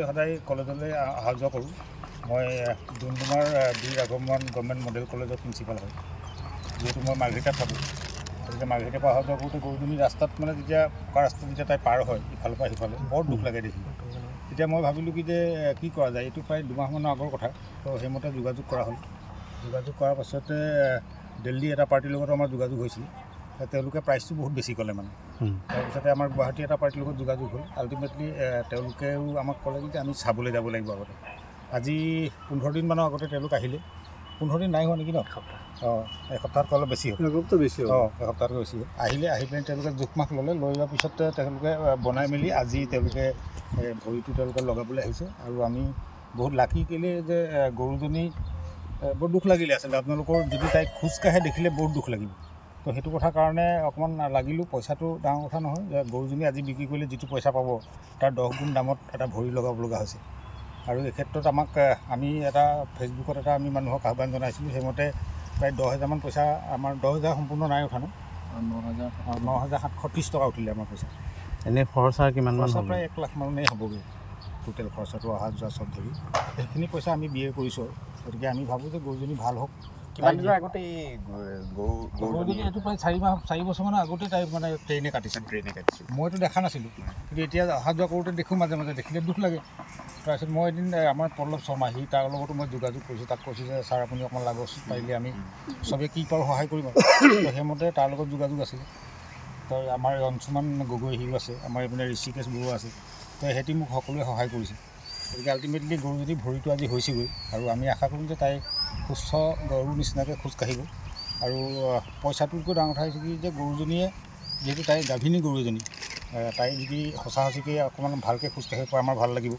সদায় কলেজলৈ অহা যোৱা কৰোঁ। মই ডুমডুমাৰ বীৰ ৰাঘৱমোহন গভৰ্ণমেণ্ট মডেল কলেজৰ প্ৰিন্সিপাল হয়। যিহেতু মই মাৰ্ঘেৰিটাত থাকোঁ, গতিকে মাৰ্ঘেৰিটাৰ পৰা অহা যোৱা কৰোঁতে গৰুজনী ৰাস্তাত মানে যেতিয়া পকা ৰাস্তাত যেতিয়া তাই পাৰ হয় ইফালৰ পৰা সিফালে বৰ দুখ লাগে দেখি। তেতিয়া মই ভাবিলোঁ কি যে কি কৰা যায়, এইটো প্ৰায় 2 মাহমানৰ আগৰ কথা। তো সেইমতে যোগাযোগ কৰা হ'ল। যোগাযোগ কৰাৰ পাছতে দিল্লী এটা পাৰ্টিৰ লগত আমাৰ যোগাযোগ হৈছিল। তেওঁলোকে প্ৰাইচটো বহুত বেছি ক'লে মানে। তাৰপিছতে আমাৰ গুৱাহাটী এটা পাৰ্টিৰ লগত যোগাযোগ হ'ল। আল্টিমেটলি তেওঁলোকেও আমাক ক'লে যে আমি চাবলৈ যাব লাগিব আগতে। আজি 15 দিনমানৰ আগতে তেওঁলোক আহিলে। 15 দিন নাই হোৱা নেকি ন? এসপ্তাহতকৈ অলপ বেছি হ'ল। এসপ্তাহতকৈ বেছি হ'ল। এসপ্তাহতকৈ বেছি হ'ল। আহি পিনে তেওঁলোকে জোখ মাখ ল'লে। লৈ লোৱাৰ পিছত তেওঁলোকে বনাই মেলি আজি তেওঁলোকে ভৰিটো তেওঁলোকে লগাবলৈ আহিছে। আৰু আমি বহুত লাকি কেলে যে গৰুজনী বৰ দুখ লাগিলে আচলতে। আপোনালোকৰ যদি তাইক খোজকাঢ়ে দেখিলে বহুত দুখ লাগিব। তো সেইটো কথাৰ কাৰণে অকণমান লাগিলোঁ। পইচাটো ডাঙৰ কথা নহয়, যে গৰুজনী আজি বিক্ৰী কৰিলে যিটো পইচা পাব তাৰ 10 গুণ দামত এটা ভৰি লগাব লগা হৈছে। আৰু এই ক্ষেত্ৰত আমি এটা ফেচবুকত আমি মানুহক আহ্বান জনাইছিলোঁ। সেইমতে প্ৰায় 10,000 মান পইচা আমাৰ 10,000 সম্পূৰ্ণ নাই উঠা ন? 9,730 টকা উঠিলে আমাৰ পইচা। এনেই খৰচা কিমান মান? প্ৰায় 1 লাখ মানেই হ'বগৈ টোটেল খৰচাটো অহা যোৱা চব ধৰি। সেইখিনি পইচা আমি বিয়ে কৰিছোঁ। গতিকে আমি ভাবোঁ যে গৰুজনী ভাল হওক। কিমান দিনৰ আগতে এই গৰুজনী এইটো প্ৰায় 4 বছৰমানৰ আগতে তাই মানে ট্ৰেইনে কাটিছে। মইতো দেখা নাছিলোঁ, কিন্তু এতিয়া অহা যোৱা কৰোঁতে দেখোঁ মাজে মাজে, দেখিলে দুখ লাগে। তাৰপিছত মই এদিন আমাৰ পল্লৱ শৰ্মা, তাৰ লগতো মই যোগাযোগ কৰিছোঁ। তাক কৈছোঁ যে ছাৰ আপুনি অকণমান লাগক, পাৰিলে আমি চবেই কি পাৰোঁ সহায় কৰিম আৰু। তো সেইমতে তাৰ লগত যোগাযোগ আছিলে। তো আমাৰ অংশুমান গগৈ সিও আছে, আমাৰ এইপিনে ঋষিকেশ বৰুৱা আছে। তো সিহঁতি মোক সকলোৱে সহায় কৰিছে। গতিকে আল্টিমেটলি গৰুজনী ভৰিটো আজি হৈছেগৈ। আৰু আমি আশা কৰিম যে তাই সুস্থ গৰুৰ নিচিনাকৈ খোজকাঢ়িব। আৰু পইচাটোতকৈ ডাঙৰ কথা হৈছে কি যে গৰুজনীয়ে যিহেতু তাই গাভিনী গৰু এজনী, তাই যদি সঁচা সঁচিকৈ অকণমান ভালকৈ খোজকাঢ়িব পাৰে আমাৰ ভাল লাগিব।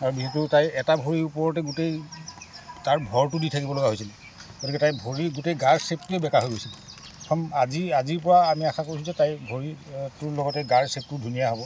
আৰু যিহেতু তাই এটা ভৰিৰ ওপৰতে গোটেই তাৰ ভৰটো দি থাকিব লগা হৈছিল। গতিকে তাইৰ ভৰি গোটেই গাৰ শ্বেপটোৱে বেকা হৈ গৈছিল। আজিৰ পৰা আমি আশা কৰিছোঁ যে তাইৰ ভৰিটোৰ লগতে গাৰ শ্বেপটো ধুনীয়া হ'ব।